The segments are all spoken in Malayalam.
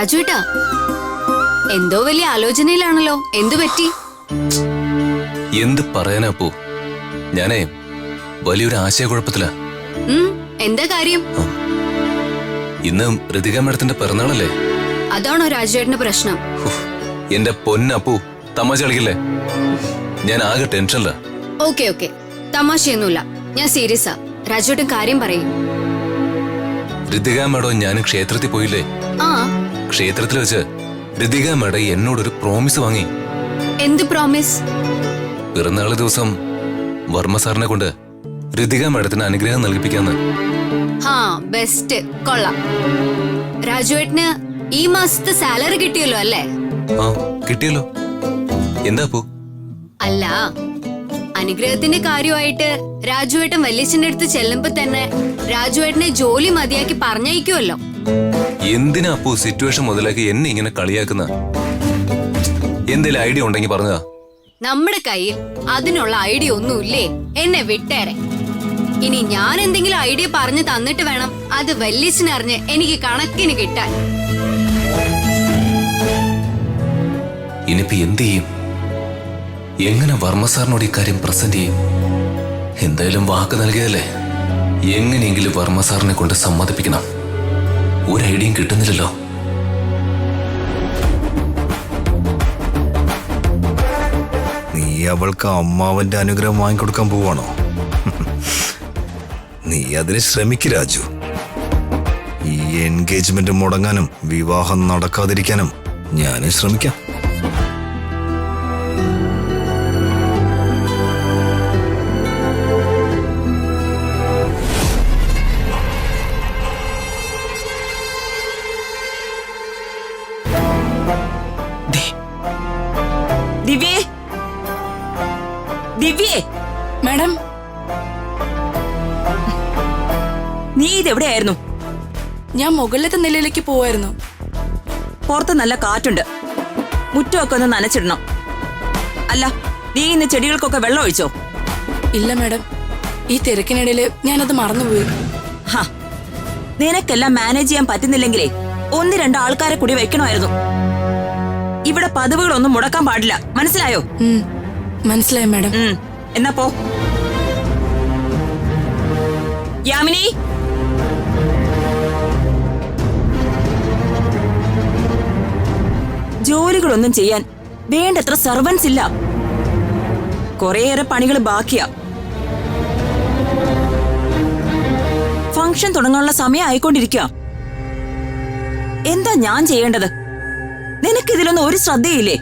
രാജുവേട്ടാ, എന്തോ വലിയ ആലോചനയിലാണല്ലോ. എന്തു പറ്റി? എന്ത് പറയാനാ അപ്പു, ഞാനേ വലിയൊരു ആശയക്കുഴപ്പത്തിലാ. എന്താ കാര്യം? ഇന്ന് ഋതിക മേഡത്തിന്റെ പിറന്നാളല്ലേ? അതാണോ രാജുവേട്ടന്റെ പ്രശ്നം? എന്റെ പൊന്നപ്പു, തമാശ കളിക്കില്ലേ? ഞാൻ ആകെ ടെൻഷനില്ല. ഓക്കെ ഓക്കെ, തമാശയൊന്നുമില്ല, ഞാൻ സീരിയസാ. രാജുവേട്ടൻ കാര്യം പറയും. ഋതിക മേഡം ഞാൻ ക്ഷേത്രത്തിൽ പോയില്ലേ? ആ, ക്ഷേത്രത്തിൽ വെച്ച് ഋതിക മേഡം എന്നോടൊരു പ്രോമിസ് വാങ്ങി. എന്ത് പ്രോമിസ്? പിറന്നാള് ദിവസം വർമ്മ സാറിനെ കൊണ്ട് ഋതിക മേഡത്തിന് അനുഗ്രഹം നൽകിപ്പിക്കാന്ന്. ഹാ, ബെസ്റ്റ്, കൊള്ളാം. രാജുവേട്ടന് ഈ മാസത്തെ സാലറി കിട്ടിയല്ലോ അല്ലേ? ആ, കിട്ടിയല്ലോ. എന്താ അപ്പു? അല്ല, അനുഗ്രഹത്തിന്റെ കാര്യമായിട്ട് രാജുവേട്ടൻ വല്യച്ഛന്റെ അടുത്ത് ചെല്ലുമ്പോ തന്നെ രാജുവേട്ടനെ ജോലി മതിയാക്കി പറഞ്ഞയക്കുമല്ലോ. എന്തിനാ അപ്പു സിറ്റുവേഷൻ മുതലാക്കി എന്നെ ഇങ്ങനെ കളിയാക്കുന്ന? എന്തേലും ഐഡിയ ഉണ്ടെങ്കിൽ പറഞ്ഞതാ. നമ്മുടെ കയ്യിൽ അതിനുള്ള ഐഡിയ ഒന്നുമില്ലേ? എന്നെ വിട്ടേരെ. ഇനി ഞാൻ എന്തെങ്കിലും ഐഡിയ പറഞ്ഞു തന്നിട്ട് വേണം അത് വല്യച്ഛനറിഞ്ഞ് എനിക്ക് കണക്കിന് കിട്ടാൻ. ഇനിയിപ്പോ എന്ത് ചെയ്യും? എങ്ങനെ വർമ്മ സാറിനോട് ഇക്കാര്യം പ്രസന്റ് ചെയ്യും? എന്തായാലും വാക്ക് നൽകിയതല്ലേ, എങ്ങനെയെങ്കിലും വർമ്മ സാറിനെ കൊണ്ട് സമ്മതിപ്പിക്കണം. ഒരു ഐഡിയയും കിട്ടുന്നില്ലല്ലോ. നീ അവൾക്ക് അമ്മാവന്റെ അനുഗ്രഹം വാങ്ങിക്കൊടുക്കാൻ പോവാണോ? നീ അതിന് ശ്രമിക്ക് രാജു. ഈ എൻഗേജ്മെന്റ് മുടങ്ങാനും വിവാഹം നടക്കാതിരിക്കാനും ഞാനും ശ്രമിക്കാം. ദിവ്യേ, ദിവ്യേ. മാഡം, നീ ഇതെവിടെയായിരുന്നു? ഞാൻ മുകളിലത്തെ നിലയിലേക്ക് പോവായിരുന്നു. പുറത്ത് നല്ല കാറ്റുണ്ട്, മുറ്റമൊക്കെ ഒന്ന് നനച്ചിടണം. അല്ല, നീ ഇന്ന് ചെടികൾക്കൊക്കെ വെള്ളം ഒഴിച്ചോ? ഇല്ല മാഡം, ഈ തിരക്കിനിടയില് ഞാനത് മറന്നുപോയി. ഹാ, നിനക്കെല്ലാം മാനേജ് ചെയ്യാൻ പറ്റുന്നില്ലെങ്കിലേ 1-2 ആൾക്കാരെ കൂടി വെക്കണമായിരുന്നു. ഇവിടെ പതിവുകളൊന്നും മുടക്കാൻ പാടില്ല, മനസ്സിലായോ? മനസ്സിലായി മാഡം. എന്നാ പോ. യാമിനി, ജോലികളൊന്നും ചെയ്യാൻ വേണ്ടത്ര സർവൻസ് ഇല്ല. കുറേയേറെ പണികൾ ബാക്കിയാ. ഫംഗ്ഷൻ തുടങ്ങാനുള്ള സമയം ആയിക്കൊണ്ടിരിക്കുക. എന്താ ഞാൻ ചെയ്യേണ്ടത്? നിനക്കിതിലൊന്നും ഒരു ശ്രദ്ധയില്ലേ?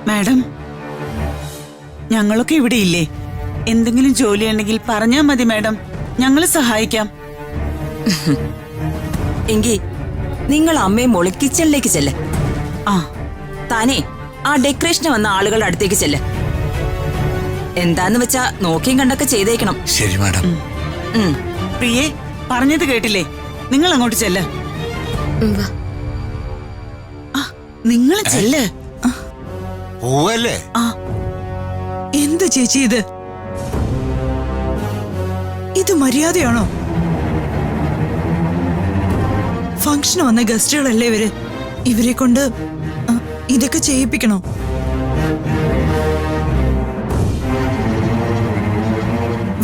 മാഡം, ഞങ്ങളൊക്കെ ഇവിടെ ഇല്ലേ? എന്തെങ്കിലും ജോലി ഉണ്ടെങ്കിൽ പറഞ്ഞാ മതി മാഡം, ഞങ്ങൾ സഹായിക്കാം. എങ്കി നിങ്ങൾ അമ്മയും മോള് കിച്ചണിലേക്ക് ചെല്ല്. ആ, താനേ ആ ഡെക്കറേഷന് വന്ന ആളുകളുടെ അടുത്തേക്ക് ചെല്ല്. എന്താന്ന് വെച്ചാ നോക്കിയും കണ്ടൊക്കെ ചെയ്തേക്കണം. ശരി മാഡം. പ്രിയേ, പറഞ്ഞത് കേട്ടില്ലേ? നിങ്ങൾ അങ്ങോട്ട് ചെല്ല്. നിങ്ങൾ ചെല്ല്. പോവല്ലേ? എന്ത് ചേച്ചി ഇത്? ഇത് മര്യാദയാണോ? ഫംഗ്ഷന് വന്ന ഗസ്റ്റുകളല്ലേ ഇവര്? ഇവരെ കൊണ്ട് ഇതൊക്കെ ചെയ്യിപ്പിക്കണോ?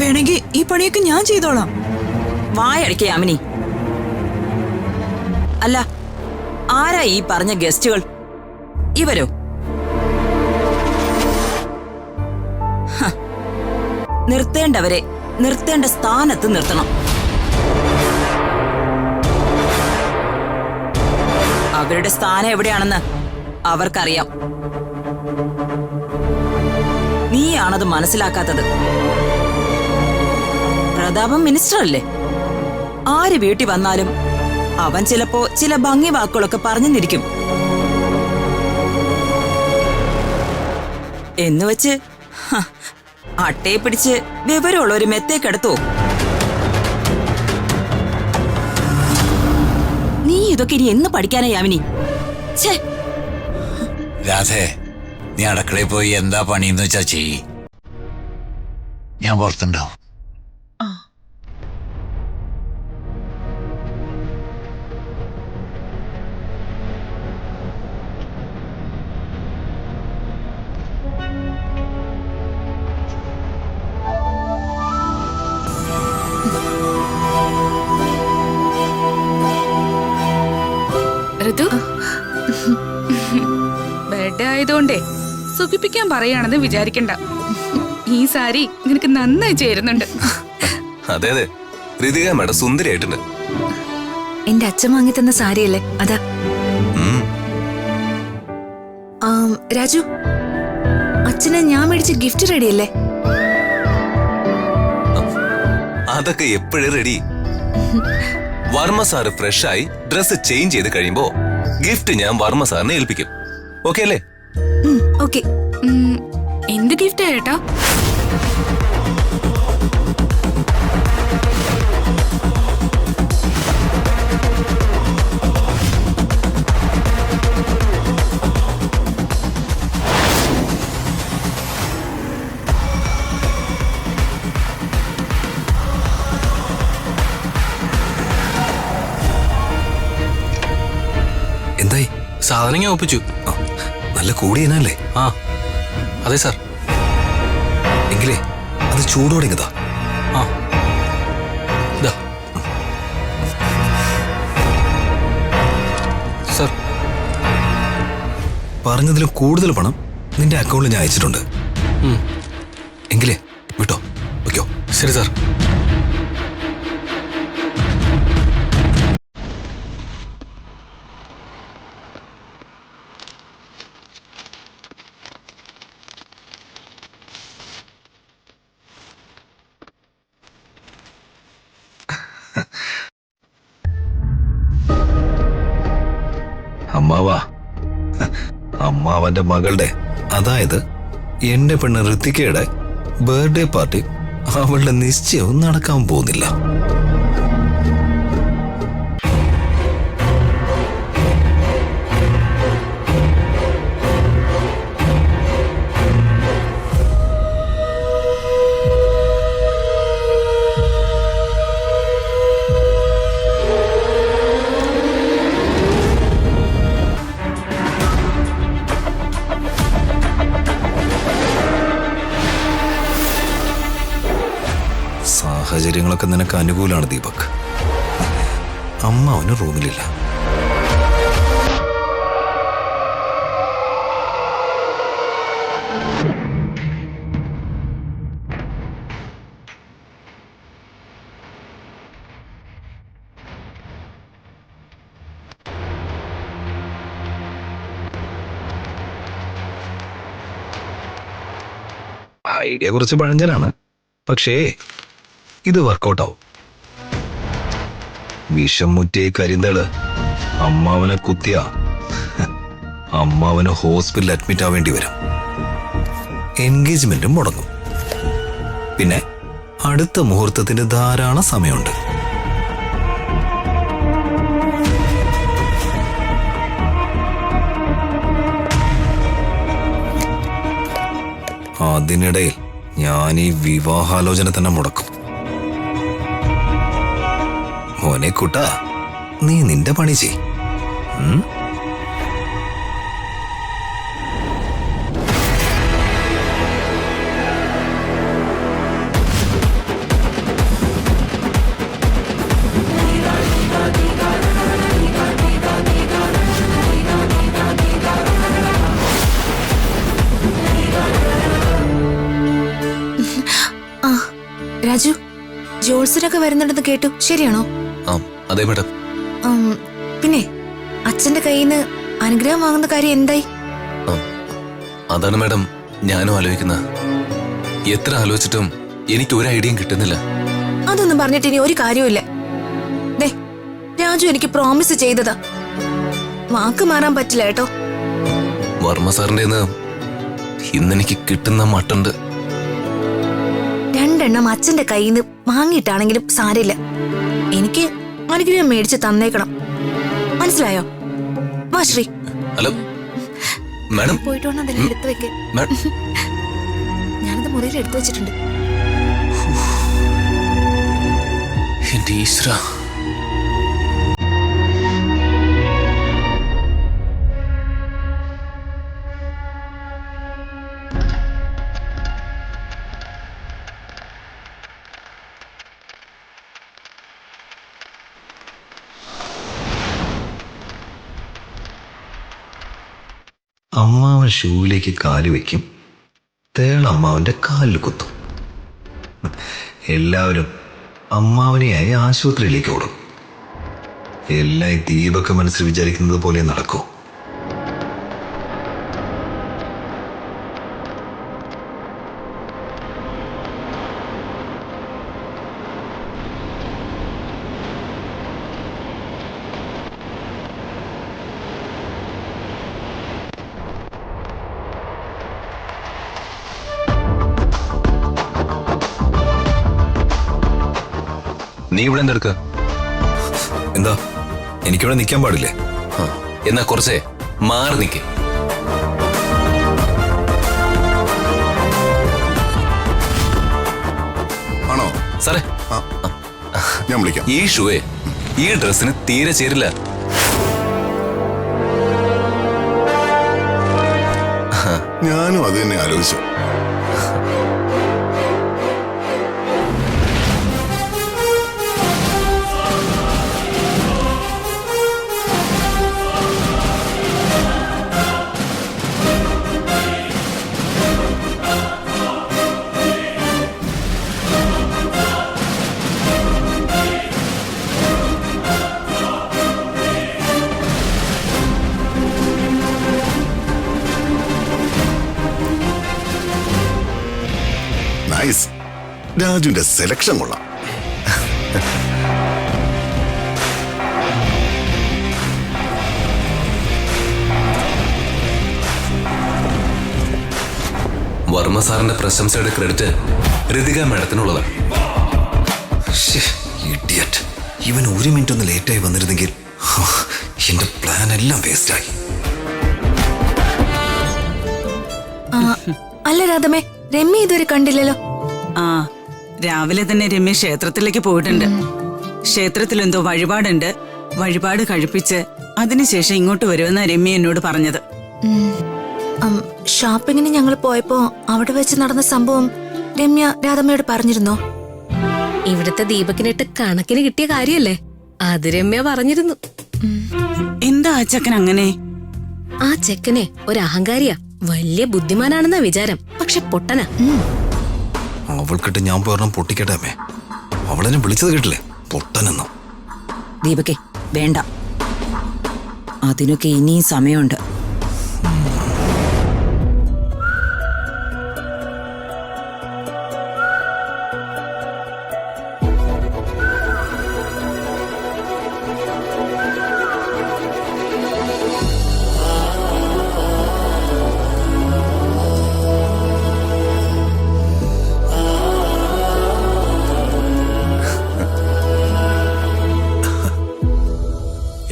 വേണമെങ്കിൽ ഈ പണിയൊക്കെ ഞാൻ ചെയ്തോളാം. വായടക്കേ അമിനി. അല്ല, ആരാ ഈ പറഞ്ഞ ഗസ്റ്റുകൾ? ഇവരോ? നിർത്തേണ്ടവരെ നിർത്തേണ്ട സ്ഥാനത്ത് നിർത്തണം. അവരുടെ സ്ഥാനം എവിടെയാണെന്ന് അവർക്കറിയാം. നീയാണത് മനസ്സിലാക്കാത്തത്. പ്രതാപം മിനിസ്റ്റർ അല്ലേ? ആര് വീട്ടിൽ വന്നാലും അവൻ ചിലപ്പോ ചില ഭംഗി വാക്കുകളൊക്കെ പറഞ്ഞെന്നിരിക്കും. എന്നുവെച്ച് അട്ടയെ പിടിച്ച് വിവരമുള്ള ഒരു മെത്തേക്കെടുത്തോ? നീ ഇതൊക്കെ ഇനി എന്ന് പഠിക്കാനാ യാമിനി? രാധേ, നീ അടുക്കളയിൽ പോയി എന്താ പണിയെന്ന് വെച്ചാ ചെയ്യ്. ഞാൻ പുറത്തുണ്ടാവും. ഋതു ബർത്ത്ഡേ ആയതുകൊണ്ടേ സുഖിപ്പിക്കാൻ പറയാണെന്ന് വിചാരിക്കണ്ട. ഈ സാരി നിനക്ക് നന്നായി ചേരുന്നുണ്ട്. അതെ അതെ, ഋതിക മേഡം സുന്ദരിയായിട്ടുണ്ട്. എന്റെ അച്ഛൻ വാങ്ങി തന്ന സാരിയല്ലേ അതാ. ഉം. രാജു, അച്ഛന് ഞാൻ മേടിച്ച ഗിഫ്റ്റ് റെഡിയല്ലേ? അതൊക്കെ എപ്പോഴും റെഡി. വർമ്മ സാറ് ഫ്രഷ് ആയി ഡ്രസ് ചേഞ്ച് ചെയ്ത് കഴിയുമ്പോ ഗിഫ്റ്റ് ഞാൻ വർമ്മ സാറിനെ ഏൽപ്പിക്കും. ഓക്കെ അല്ലേ? ഓക്കെ. എന്ത് ഗിഫ്റ്റ് ചേട്ടാ? എന്തായി? സാധനം ഞാൻ ഒപ്പിച്ചു. നല്ല കൂടിയനല്ലേ? ആ അതെ സാർ. എങ്കിലേ അത് ചൂടോടെങ്കതാ. ആ ഇതാ സാർ. പറഞ്ഞതിലും കൂടുതൽ പണം നിന്റെ അക്കൗണ്ടിൽ ഞാൻ അയച്ചിട്ടുണ്ട്. എങ്കിലേ വിട്ടോ, വയ്ക്കോ. ശരി സാർ. അമ്മാവാ, അമ്മാവന്റെ മകളുടെ, അതായത് എന്റെ പെണ്ണ് ഋത്തികയുടെ ബർത്ത്ഡേ പാർട്ടി, അവളുടെ നിശ്ചയവും നടക്കാൻ പോകുന്നില്ല. സാഹചര്യങ്ങളൊക്കെ നിനക്ക് അനുകൂലമാണ് ദീപക്. അമ്മ അവന് റൂമിലില്ല. ഐഡിയ കുറച്ച് പഴഞ്ചനാണ്, പക്ഷേ ഇത് വർക്കൗട്ടാവും. വിഷം മുറ്റിയ കരിന്തള് അമ്മാവനെ കുത്തിയ അമ്മാവന് ഹോസ്പിറ്റലിൽ അഡ്മിറ്റ് ആവേണ്ടി വരും. എൻഗേജ്മെന്റും മുടങ്ങും. പിന്നെ അടുത്ത മുഹൂർത്തത്തിന് ധാരാളം സമയമുണ്ട്. അതിനിടയിൽ ഞാൻ ഈ വിവാഹാലോചന തന്നെ മുടക്കും. മോനെ കുട്ടാ, നീ നിന്റെ പണി ചെയ്. രാജു, ജോൾസിനൊക്കെ വരുന്നുണ്ടെന്ന് കേട്ടു, ശരിയാണോ? അതെ മേഡം. പിന്നെ അച്ഛന്റെ കയ്യിൽ നിന്ന് അനുഗ്രഹം വാങ്ങുന്ന കാര്യം എന്തായി? അതാണ് മേഡം ഞാനും ആലോചിക്കുന്ന. എത്ര ആലോചിച്ചിട്ടും എനിക്ക് ഒരു ഐഡിയയും കിട്ടുന്നില്ല. അതൊന്നും പറഞ്ഞിട്ട് ഇനി ഒരു കാര്യമില്ല. ദേ, രാജു എനിക്ക് പ്രോമിസ് ചെയ്തതാ, വാക്ക് മാറാൻ പറ്റില്ല കേട്ടോ. വർമ്മ സാറിന്റെ ഇന്നെനിക്ക് കിട്ടുന്ന മട്ടുണ്ട്. രണ്ടെണ്ണം അച്ഛന്റെ കയ്യിൽ നിന്ന് വാങ്ങിയിട്ടാണെങ്കിലും സാരില്ല, എനിക്ക് അനുഗ്രഹം മേടിച്ച് തന്നേക്കണം, മനസ്സിലായോ? വാ ശ്രീ. ഹലോ മാഡം, പോയിട്ട് വേണം അതെല്ലാം എടുത്തു വെക്ക്. ഞാനത് മുറിയിൽ എടുത്തു വെച്ചിട്ടുണ്ട്. എന്റെ ഈശ്വര. അമ്മാവൻ ഷൂവിലേക്ക് കാല് വയ്ക്കും, തേളമ്മാവൻ്റെ കാലിൽ കുത്തും. എല്ലാവരും അമ്മാവനെയായി ആശുപത്രിയിലേക്ക് ഓടും. എല്ലാം ഈ ദീപക്ക് മനസ്സിൽ വിചാരിക്കുന്നത് പോലെ നടക്കൂ. നീ ഇവിടെ എന്തെടുക്ക? എന്താ, എനിക്കിവിടെ നിൽക്കാൻ പാടില്ലേ? എന്നാ കുറച്ചേ മാറി നിൽക്കേ. ആണോ സാറേ, ഞാൻ വിളിക്കാം. ഈ ഷൂവേ ഈ ഡ്രസ്സിന് തീരെ ചേരില്ല. ഞാനും അത് തന്നെ ആലോചിച്ചു. നൈസ്. രാജുവിന്റെ സെലക്ഷൻ കൊള്ളാം. വർമ്മ സാറിന്റെ പ്രശംസയുടെ ക്രെഡിറ്റ് ഋതിക മാഡത്തിനുള്ളതാണ്. ഇഡിയറ്റ്. ഇവൻ 1 മിനിറ്റ് ഒന്ന് ലേറ്റായി വന്നിരുന്നെങ്കിൽ എന്റെ പ്ലാൻ എല്ലാം വേസ്റ്റായി. അല്ല രാധമേ, രമ്യ ഇതുവരെ കണ്ടില്ലല്ലോ. ആ, രാവിലെ തന്നെ രമ്യ ക്ഷേത്രത്തിലേക്ക് പോയിട്ടുണ്ട്. ക്ഷേത്രത്തിൽ എന്തോ വഴിപാടുണ്ട്. വഴിപാട് കഴിപ്പിച്ച് അതിനുശേഷം ഇങ്ങോട്ട് വരുമെന്നാ രമ്യ എന്നോട് പറഞ്ഞത്. ഷോപ്പിങ്ങിന് ഞങ്ങൾ പോയപ്പോ അവിടെ വെച്ച് നടന്ന സംഭവം രമ്യ രാധമ്മയോട് പറഞ്ഞിരുന്നോ? ഇവിടുത്തെ ദീപക്കിനിട്ട് കണക്കിന് കിട്ടിയ കാര്യല്ലേ, അത് രമ്യ പറഞ്ഞിരുന്നു. എന്താ ആ ചെക്കൻ അങ്ങനെ? ആ ചെക്കനെ ഒരു അഹങ്കാരിയാ, വലിയ ബുദ്ധിമാനാണെന്ന വിചാരം, പക്ഷെ പൊട്ടനാ. അവൾക്കിട്ട് ഞാൻ പോരണം പൊട്ടിക്കട്ടെ അമ്മേ. അവളെന്നെ വിളിച്ചത് കേട്ടില്ലേ, പൊട്ടനെന്നോ. ദീപകെ വേണ്ട, അതിനൊക്കെ ഇനിയും സമയമുണ്ട്.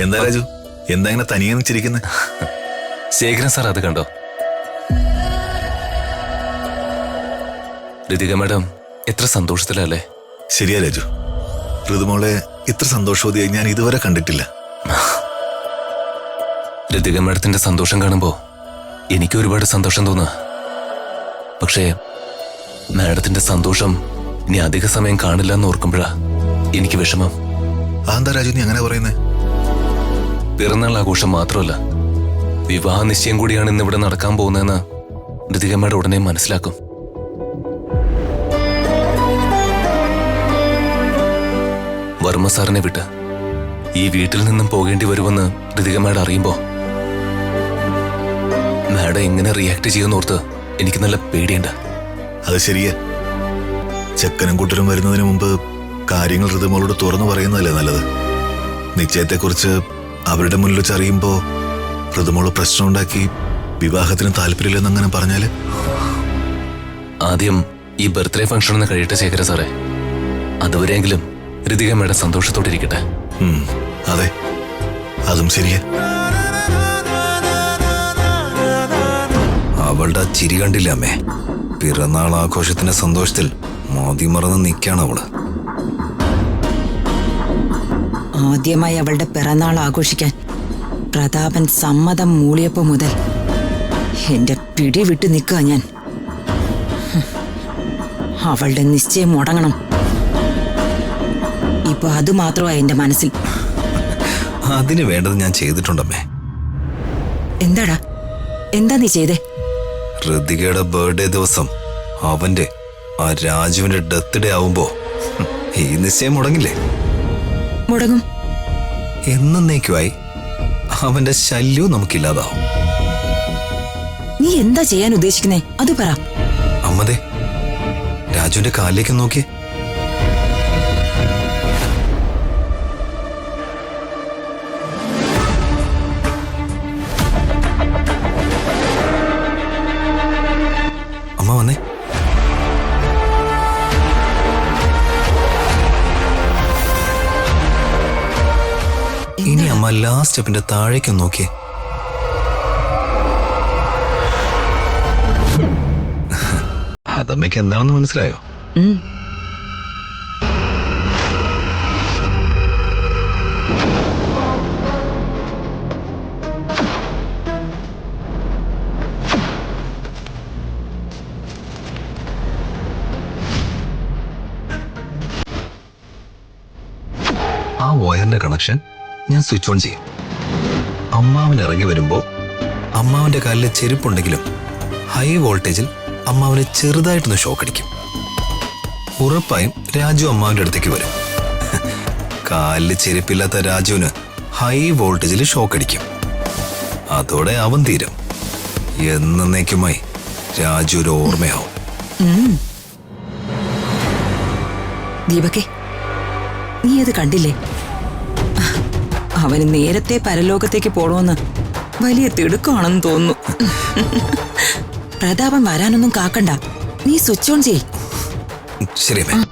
എന്താ രാജു, എന്താ ഇങ്ങനെ തനിയെ ചിരിക്കുന്നത്? ശേഖരൻ സാർ അത് കണ്ടോ? ഋതിക മാഡം എത്ര സന്തോഷത്തിലല്ലേ? ശരിയാ രാജു, ഋതുമോളെ ഇത്ര സന്തോഷവതിയായി ഞാൻ ഇതുവരെ കണ്ടിട്ടില്ല. ഋതിക മാഡത്തിന്റെ സന്തോഷം കാണുമ്പോ എനിക്ക് ഒരുപാട് സന്തോഷം തോന്നുക. പക്ഷേ മാഡത്തിന്റെ സന്തോഷം ഇനി അധിക സമയം കാണില്ല എന്ന് ഓർക്കുമ്പോഴാ എനിക്ക് വിഷമം. എന്താ രാജു നീ അങ്ങനെ പറയുന്നേ? പിറന്നാൾ ആഘോഷം മാത്രമല്ല, വിവാഹ നിശ്ചയം കൂടിയാണ് ഇന്ന് ഇവിടെ നടക്കാൻ പോകുന്നതെന്ന് ഋതിക മാഡം ഉടനെ മനസ്സിലാക്കും. വർമ്മ സാറിനെ വിട്ട് ഈ വീട്ടിൽ നിന്നും പോകേണ്ടി വരുമെന്ന് ഋതിക മാഡം അറിയുമ്പോ മാഡം എങ്ങനെ റിയാക്ട് ചെയ്യുന്നോർത്ത് എനിക്ക് നല്ല പേടിയുണ്ട്. അത് ശരിയാ. ചെക്കനും കൂട്ടരും വരുന്നതിന് മുമ്പ് കാര്യങ്ങൾ ഋതുമോളോട് തുറന്നു പറയുന്നതല്ലേ നല്ലത്. നിശ്ചയത്തെക്കുറിച്ച് അവരുടെ മുന്നിൽ വെച്ച് അറിയുമ്പോ ഋതുമോള് പ്രശ്നമുണ്ടാക്കി വിവാഹത്തിന് താല്പര്യമില്ലെന്നങ്ങനെ പറഞ്ഞാല്? ആദ്യം ഈ ബർത്ത്ഡേ ഫംഗ്ഷൻ ഒന്ന് കഴിയട്ടെ ശേഖര സാറേ. അതുവരെയെങ്കിലും ഋതിക മാഡം സന്തോഷത്തോട്ടിരിക്കട്ടെ. അതെ, അതും ശരിയാ. അവളുടെ ആ ചിരി കണ്ടില്ല അമ്മേ? പിറന്നാൾ ആഘോഷത്തിന്റെ സന്തോഷത്തിൽ മതിമറന്ന് നിൽക്കാണ് അവള്. ആദ്യമായി അവളുടെ പിറന്നാൾ ആഘോഷിക്കാൻ പ്രതാപൻ സമ്മതം മൂളിയപ്പോ മുതൽ എന്റെ പിടി വിട്ടു നിൽക്കുക ഞാൻ. അവളുടെ നിശ്ചയം മുടങ്ങണം. ഇപ്പൊ അത് മാത്രമായി എന്റെ മനസ്സിൽ. അതിന് വേണ്ടത് ഞാൻ ചെയ്തിട്ടുണ്ടമ്മേ. എന്താടാ എന്താ നീ ചെയ്തേ? ഋതികയുടെ ബർത്ത്ഡേ ദിവസം അവന്റെ ആ രാജുവിന്റെ ഡെത്ത് ഡേ ആവുമ്പോ ഈ നിശ്ചയം മുടങ്ങില്ലേ? മുടങ്ങും. എന്നേക്കുമായി അവന്റെ ശല്യവും നമുക്കില്ലാതാവും. നീ എന്താ ചെയ്യാൻ ഉദ്ദേശിക്കുന്നേ അത് പറ. അമ്മതേ, രാജുവിന്റെ കാലിലേക്ക് നോക്കിയേ. അമ്മ വന്നേ. ഇനി അമ്മ ലാസ്റ്റ് സ്റ്റെപ്പിന്റെ താഴേക്ക് നോക്കിയേ. അതമ്മയ്ക്ക് എന്താണെന്ന് മനസ്സിലായോ? ആ വയറിന്റെ കണക്ഷൻ ഞാൻ സ്വിച്ച് ഓൺ ചെയ്യും. അമ്മാവൻ ഇറങ്ങി വരുമ്പോ അമ്മാവന്റെ കാലിലെ ചെരുപ്പുണ്ടെങ്കിലും ഹൈ വോൾട്ടേജിൽ അമ്മാവന് ചെറുതായിട്ടൊന്ന് ഷോക്ക് അടിക്കും. ഉറപ്പായും രാജു അമ്മാവന്റെ അടുത്തേക്ക് വരും. കാലില് ചെരുപ്പില്ലാത്ത രാജുവിന് ഹൈ വോൾട്ടേജിൽ ഷോക്ക് അടിക്കും. അതോടെ അവൻ തീരും. എന്നേക്കുമായി രാജു ഒരു ഓർമ്മയാവും. ദീപകേ, നീ അത് കണ്ടില്ലേ? അവന് നേരത്തെ പരലോകത്തേക്ക് പോണോന്ന് വലിയ തിടുക്കമാണെന്ന് തോന്നുന്നു. പ്രതാപൻ വരാനൊന്നും കാക്കണ്ട, നീ സ്വിച്ച് ഓൺ ചെയ്. ശരി അമ്മേ.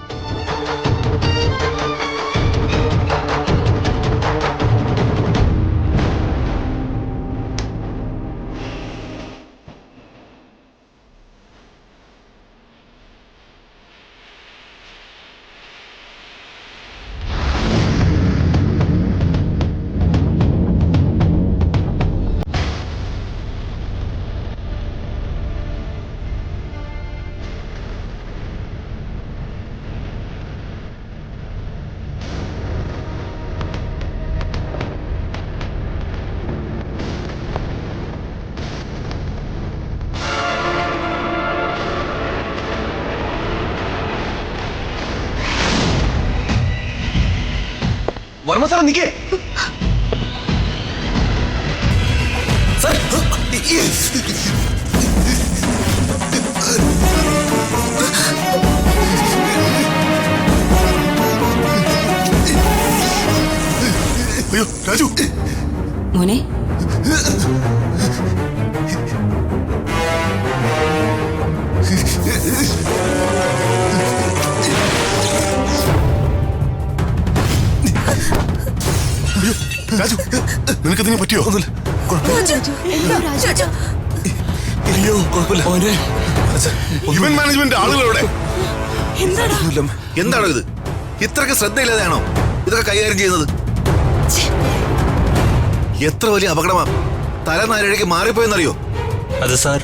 വർമ്മ സാർ നിക്കേ. സാർ അയ്യോ രാജു. മോനെ, രാജു, നിനക്ക് ഇതിനെ പറ്റിയോ? അയ്യോ കുഴപ്പമില്ല. ഇവന്റ് മാനേജ്മെന്റ് ആളുകളോടെ എന്താണോ ഇത്? ഇത്രക്ക് ശ്രദ്ധയില്ലാതെയാണോ ഇതൊക്കെ കൈകാര്യം ചെയ്യുന്നത്? എത്ര വലിയ അപകടമാ. തലനാരിഴയ്ക്ക് മാറിപ്പോയെന്നറിയോ? അത് സാർ,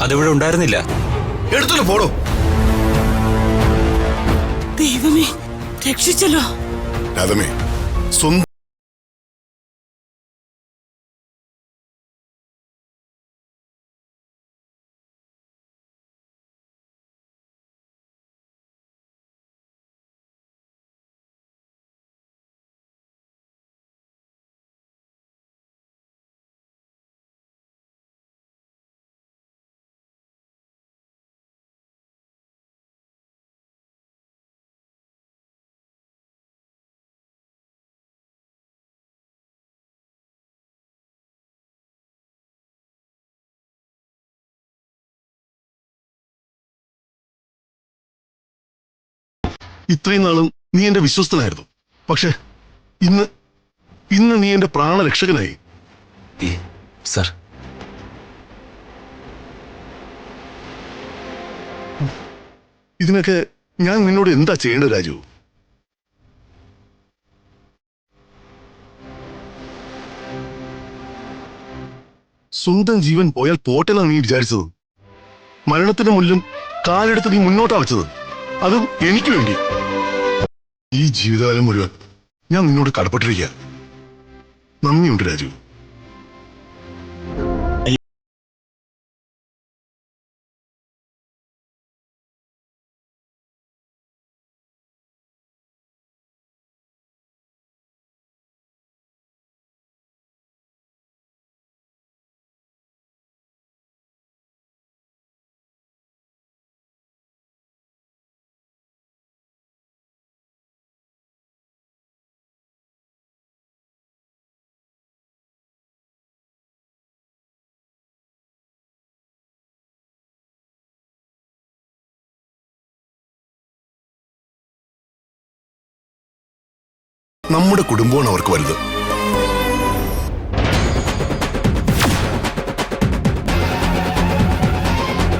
അതിവിടെ ഉണ്ടായിരുന്നില്ല. എടുത്തോളൂ പോടോ. ദൈവമേ രക്ഷിച്ചല്ലോ. രാധമേ, സ്വന്തം ഇത്രയും നാളും നീ എന്റെ വിശ്വസ്തനായിരുന്നു. പക്ഷെ ഇന്ന് നീ എന്റെ പ്രാണരക്ഷകനായി. സാർ, ഇതിനൊക്കെ ഞാൻ നിന്നോട് എന്താ ചെയ്യേണ്ടത് രാജു? സ്വന്തം ജീവൻ പോയാൽ പോട്ടെന്നാണ് നീ വിചാരിച്ചത്. മരണത്തിന് മുന്നിലും കാലെടുത്ത് നീ മുന്നോട്ടാ വെച്ചത്, അതും എനിക്ക് വേണ്ടി. ഈ ജീവിതകാലം മുഴുവൻ ഞാൻ നിന്നോട് കടപ്പെട്ടിരിക്കുക. നന്ദിയുണ്ട് രാജു. നമ്മുടെ കുടുംബമാണ് അവർക്ക് വലുത്.